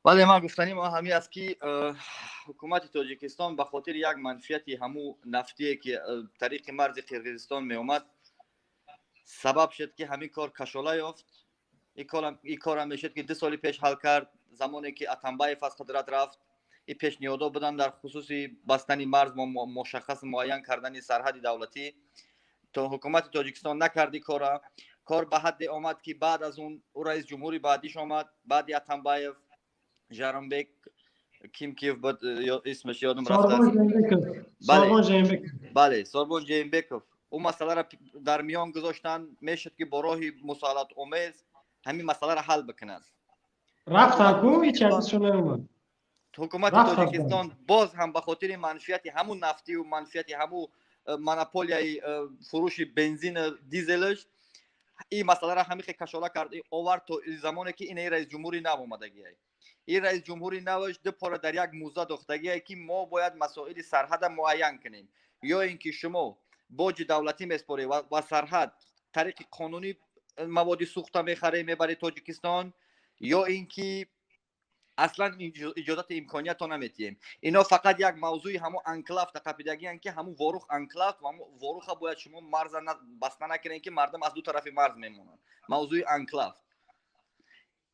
ولی ما گفتنی ما همین است که حکومت تاجیکستان به خاطر یک منفیتی همو نفتی که طریق مرز قرقیزستان می اومد سبب شد که همین کار کشاله یافت. این کار هم میشد که 2 سال پیش حل کرد، زمانی که اتنبایف از قدرت رفت. این پیشنهادها بدن در خصوص بستن مرز مشخص معین کردن سرحد دولتی. تا حکومت تاجیکستان نکردی کار به حد آمد که بعد از اون رئیس جمهوری بعدیش آمد، بعد اتنبایف، ژارمبک، کیم کیف بود اسمش یادم رفته. بله سوربون جیمبکوف اون مسئله را در میان گذاشتن، میشد که با راه مسالمت آمیز همین مسئله را حل بکنند. رفتن کو هیچ چیزشون نمی‌اومد. حکومت تاجیکستان باز هم به خاطر منفیت همون نفتی و منفیت همون مونوپولیای فروش بنزین دیزلش این مسئله را همیشه کشاله کرد آورد تا زمانی که این رئیس جمهوری نو اومدگی. این رئیس جمهوری نوش دو پاره در یک موزه دوختگی که ما باید مسائل سرحد معین کنیم، یا اینکه شما باج دولتی میسپاری و سرحد طریق قانونی مواد سوخته میخره میبری تاجیکستان، یا اینکه اصلا اجازت امکانیت ها نمیتیم. اینا فقط یک موضوع همون انکلاف تقپیدگی ان که همون واروخ انکلاف و همون واروخ باید شما مرز بسته نکنین که مردم از دو طرف مرز میمونن. موضوع انکلاف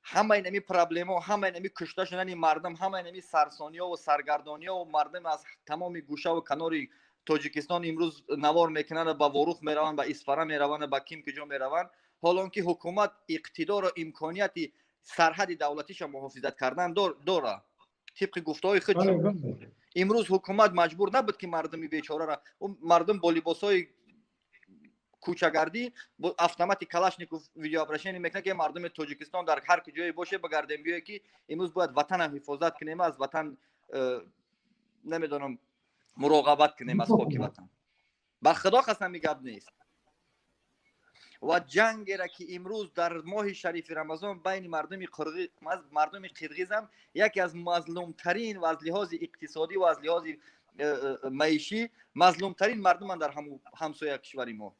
همه اینمی پرابلم ها، همه اینمی کشته شدن مردم، همه اینمی سرسانی ها و سرگردانی ها و مردم از تمام گوشه و کنار تاجیکستان امروز نوار میکنن، با واروخ میرون، با اسفره میرون، با کیم کجا میرون، حالان که حکومت اقتدار و امکانیتی سرحد دولتیش محافظت کردن داره طبق گفته‌های خودشون. امروز حکومت مجبور نبود که مردمی بیچاره را، مردم با لباسای کوچه‌گردی با اتومات کلاشنیکوف ویدیو اپریشن میکنه که مردم تاجیکستان در هر کجای باشه بگردیم بیای که امروز باید وطن حفاظت کنیم، از وطن نمیدونم مراقبت کنیم از خاک وطن. با خدا قسم میگم نیست. و جنگی را که امروز در ماه شریف رمضان بین مردم قرقیز هم یکی از مظلوم ترین و از لحاظ اقتصادی و از لحاظ معیشی مظلوم ترین مردم در همسایه کشور ما.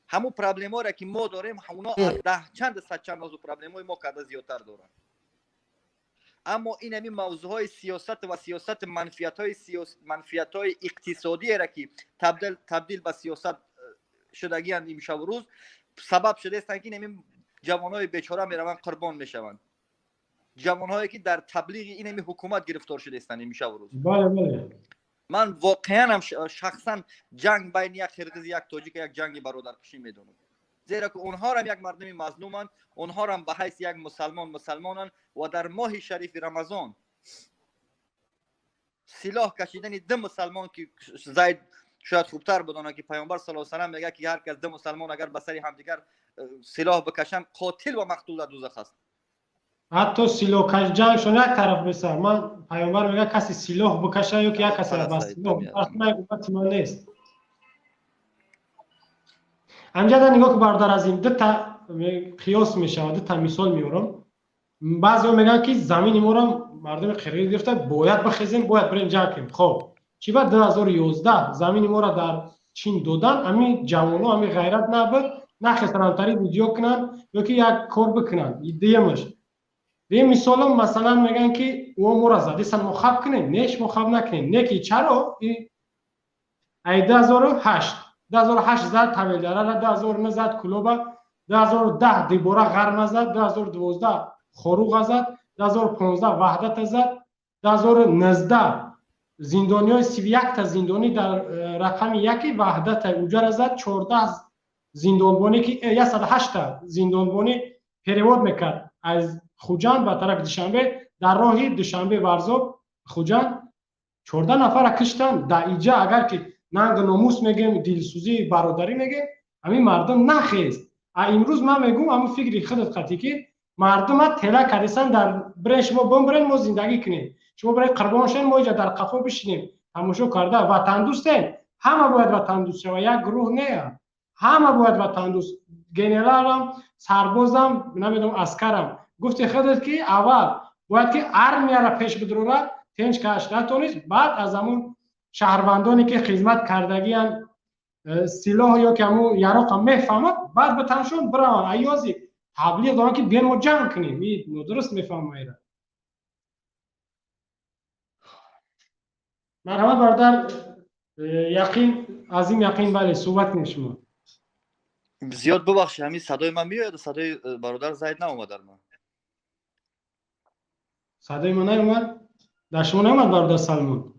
همون پرابلم ها را که ما داریم اونا چند از پرابلم های ما کده زیادتر دارن. اما این همین موضوع های سیاست و سیاست منفیت های اقتصادی را که تبدیل به سیاست شدگی اند امشب و روز سبب شده است که این جوانای بیچاره میروند قربان میشوند. جوانهایی که در تبلیغ این همین حکومت گرفتار شده هستند امشب و روز. بله. من واقعا هم شخصا جنگ بین یک قرقیز یک تاجیک یک جنگ برادرکشی میدونم، زیرا که اونها هم یک مردم مظلومند، اونها هم به حیث یک مسلمانند و در ماه شریف رمضان سلاح کشیدن دو مسلمان که زید شاید خوبتر بدونه که پیامبر صلی الله علیه و میگه که هر کس دو مسلمان اگر به سر همدیگر سلاح بکشن قاتل و مقتول در دوزخ است. حتی سلاح کش جنگشون یک طرف بسر. من پیامبر میگه کسی سلاح بکشه یا که یک کسی بس سلاح اصلا نیست. همینجا نگاه که برادر از این دو تا قیاس میشه و دو تا مثال میارم. بعضی میگن که زمین ما رو مردم قرقیز گرفته باید بخیزیم، باید بریم جنگ کنیم. خب چی بعد 2011 زمین ما را در چین دادن، همین جوانا همین غیرت نبود نخستران تری ویدیو کنن یا که یک کار بکنن. دیمش مثلا مثلا میگن که او ما را زدی سن مخاب کنیم، نیش مخاب نکنیم. نکی چرا ای 2008 زد طویلره، 2009 زد کلوبا، 2010 دیبورا غرم زد، 2012 خروغ زد، 2015 وحدت زد، 2019 زندانیای 31 تا زندانی در رقم یکی وحدت اوجر زد، 14 زندانبانی که 108 تا زندانبانی پیرواد میکرد از خوجند به طرف دوشنبه در راه دوشنبه ورزاب خوجند 14 نفر کشتن. در اینجا اگر که ننگ ناموس میگیم، دلسوزی برادری میگیم، همین مردم نخیز. امروز من میگم همون فکری خودت قطعی که مردم ها تله کردن در برای شما بمبرین ما زندگی کنیم، شما برای قربان شدن ما اینجا در قفا بشینیم. تماشا کرده وطن دوستین، همه باید وطن دوست شوند، یک گروه نه، همه باید وطن دوست. گنرالم، سربازم، نمیدونم عسکرم، گفتی خودت که اول باید که ارمیه را پیش بدروره تنج کش نتونیست، بعد از همون شهروندانی که خدمت کردگی هم سلاح یا که همون یراق هم میفهمد بعد به تنشون بران ایازی تبلیغ دارن که بیان ما جنگ کنیم. این درست میفهمم ایره. مرحبا برادر یقین عظیم یقین بله صحبت کنید شما. زیاد ببخشید همین صدای من میاد صدای برادر زید نیومد در من. صدای من نیومد؟ در شما نیومد برادر سلمان؟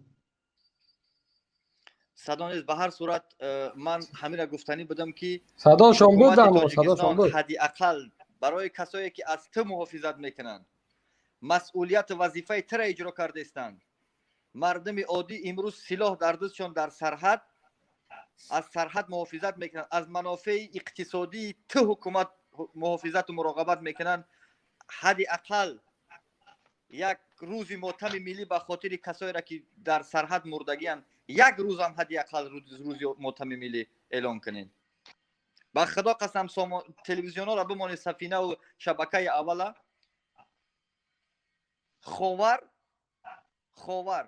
صدا نیست. به هر صورت من همین را گفتنی بدم که صداشون بود در ما تاجیکستان حداقل برای کسایی که از تو محافظت میکنند مسئولیت وظیفه تر اجرا کرده استند. مردم عادی امروز سلاح در دستشون در سرحد از سرحد محافظت میکنند، از منافع اقتصادی تو حکومت محافظت و مراقبت میکنند. حداقل یک روز ماتم ملی به خاطر کسایی را که در سرحد مردگیان یک روز هم حداقل روز ماتم ملی اعلام کنین. با خدا قسم تلویزیون ها را بمانید سفینه و شبکه اوله خاور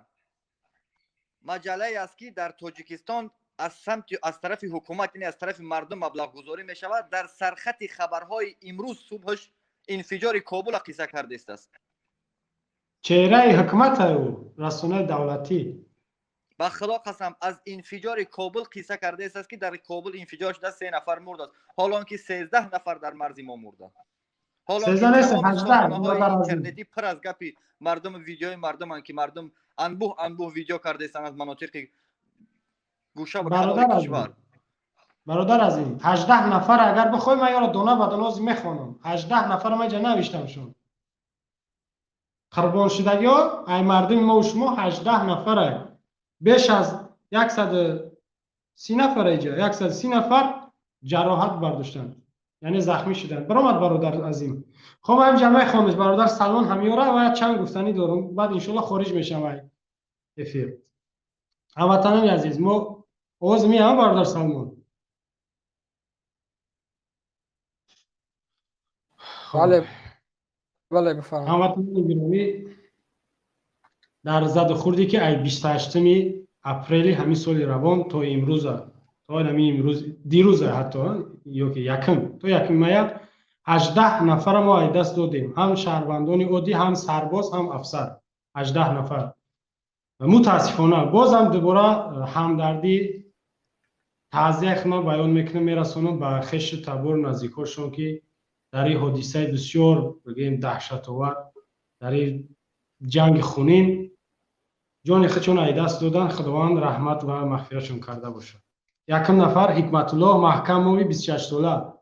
مجله است که در تاجیکستان از طرف حکومت یعنی از طرف مردم مبلغ گذاری می شود. در سرخط خبرهای امروز صبحش انفجار کابل قصه کرده است. چهره حکومت او رسانه دولتی با خدا قسم از انفجار کابل قصه کرده است که در کابل انفجار شده 3 نفر مرد است، حالا که 13 نفر در مرز ما مرده. حالا که تمام سامانه‌های اینترنتی پر از گپ مردم ویدیوهای مردم که مردم انبوه ویدیو کرده استند از مناطق گوشه و کنار کشور. برادر عزیز 18 نفر اگر بخوای من یارو دونه به دونه میخوانم 18 نفر من جا نوشتم شون قربان شدگی ها ای مردم ما و شما 18 نفره بیش از 130 نفر اینجا 130 نفر جراحت برداشتن یعنی زخمی شدن. برآمد برادر عظیم. خب هم جمعه خاموش برادر سلمان همیاره و چند گفتنی دارم بعد ان شاء الله خارج میشم ای افیر. هموطنان عزیز ما آواز میام برادر سلمان. بله بله بفرمایید. هموطنان گرامی در زد خوردی که ای 28 اپریل همین سال روان تا امروز تا همین امروز دیروز حتی یا که یکم تا یکم ماه 18 نفر ما ای دست دادیم، هم شهروندان عادی هم سرباز هم افسر 18 نفر. متاسفانه بازم دوباره همدردی تعزیه ما بیان میکنم میرسونم به خش تبار نزدیکاشون که در این حادثه بسیار بگیم دهشت‌آور در این جنگ خونین جان خودشون ای دست دادن. خداوند رحمت و مغفرتشون کرده باشه. یکم نفر حکمت الله محکم موی 26 ساله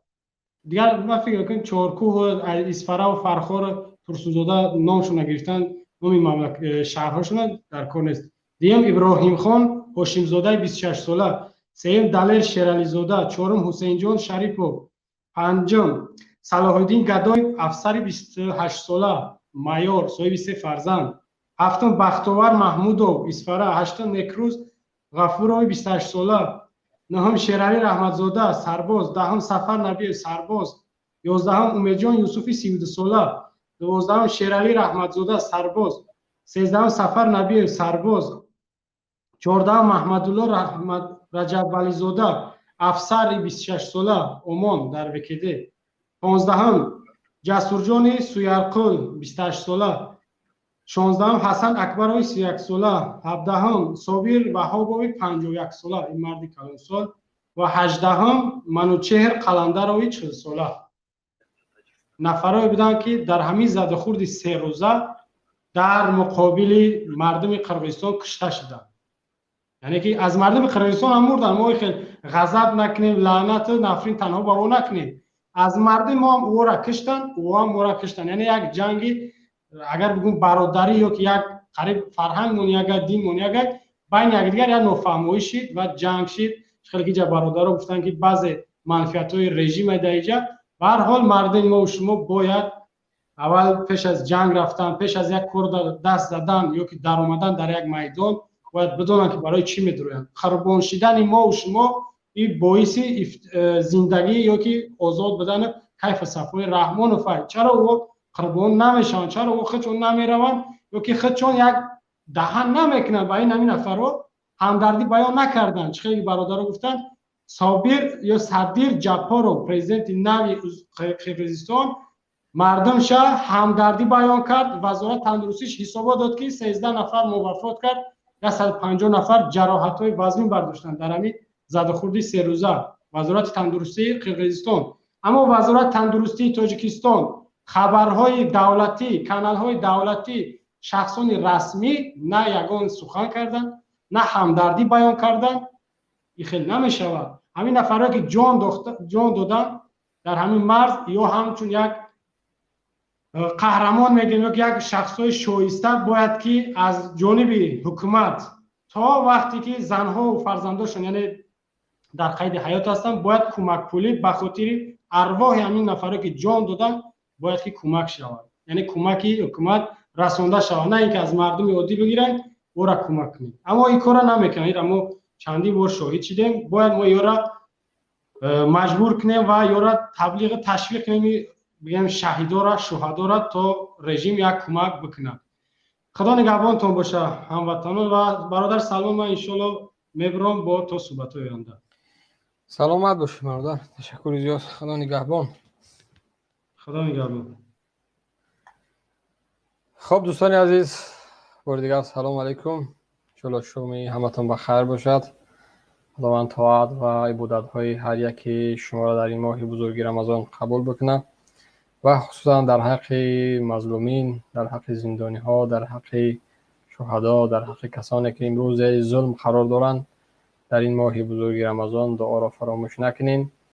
دیگر من فکر کنم چارکوه و اسفره و فرخار ترسوزاده نامشون نگرفتن نام مملکت شهرهاشون در کار نیست. دیگه ابراهیم خان هاشم زاده 26 ساله، سوم دلیر شیرالی زاده، چهارم حسین جان شریفو، پنجم صلاح الدین گدای افسر 28 ساله مایور صاحب 3 فرزند، هفتم بختیار محمودو اسفره، هشتم نکروز غفورو 28 ساله، نهم شیرالی رحمتزاده سرباز، دهم سفر نبی سرباز، 11م امیدجان یوسفی 32 ساله، 12م شیرالی رحمتزاده سرباز، 13م سفر نبی سرباز، 14م محمدالله رجب ولی زاده افسر 26 ساله عمان در وکیده، 15م جسورجان سویرقل 28 ساله، 16م حسن اکبروی 31 ساله، 17م صابر وهابوی 51 ساله این مردی کلان سال و 18م منوچهر قلندروی 40 ساله نفرایی بودن که در همین زده خورد 3 روزه در مقابل مردم قرقیزستان کشته شدند. یعنی که از مردم قرقیزستان هم مردن. ما خیلی غضب نکنیم لعنت نفرین تنها با او نکنیم، از مردم ما هم او را کشتن او هم او را کشتن. یعنی یک جنگی اگر بگم برادری یا که یک قریب فرهنگ مون یک دین مون یک بین یکدیگر یا نفهمی شد و جنگ شد. خیلی که برادرها گفتن که بعضی منفعت‌های رژیم دیجا به هر حال مردم ما و شما باید اول پیش از جنگ رفتن پیش از یک کار دست زدن یا که در اومدن در یک میدان باید بدونن که برای چی میدروین. خرابان شدن ما و شما این باعث زندگی یا که آزاد بدن کیف صفای رحمان و فضل. چرا او قربان نمیشن؟ چرا او خودشون نمیروند یا که خودشون یک دهن نمیکنن؟ با این همین نفرها همدردی بیان نکردن. خیلی برادرها گفتن صابر یا صدیر جپارو پرزیدنت نوی قرقیزستان مردمش همدردی بیان کرد. وزارت تندرستیش حسابات داد که 13 نفر موفات کرد 150 نفر جراحت‌های وزمین برداشتن در همین زدخوردی 3 روزه وزارت تندرستی قرقیزستان. اما وزارت تندرستی تاجیکستان، خبرهای دولتی، کانال‌های دولتی، شخصان رسمی نه یگان سخن کردن، نه همدردی بیان کردن. این خیلی نمیشود. همین نفرایی که جان دادن در همین مرز یا همچون یک قهرمان میگیم یک شخصای شایسته باید که از جانب حکومت تا وقتی که زنها و فرزنداشون یعنی در قید حیات هستن باید کمک پولی به خاطر ارواح همین نفرایی که جان دادن باید که کمک شود، یعنی کمکی حکومت رسانده شود، نه اینکه از مردم عادی بگیرن او را کمک کنید. اما این کارا نمیکنید. اما چندی بار شاهد شدیم. باید ما یورا مجبور کنیم و یورا تبلیغ تشویق کنیم بگیم شهیدا را شهدا را تا رژیم یک کمک بکنه. خدا نگهبانتون باشه هموطنان و برادر سلمان. من ان شاءالله میبرم با تو صحبت‌های آینده. سلامت باشی برادر. تشکر زیاد. خدا نگهبان. خدا نگهبان. خب دوستان عزیز، بار دیگر سلام علیکم. ان شاءالله شما همتون بخیر باشد. خداوند طاعت و عبادت‌های هر یکی شما را در این ماه بزرگ رمضان قبول بکنه و خصوصا در حق مظلومین، در حق زندانی ها، در حق شهدا، در حق کسانی که امروز ظلم قرار دارند در این ماه بزرگ رمضان دعا را فراموش نکنین.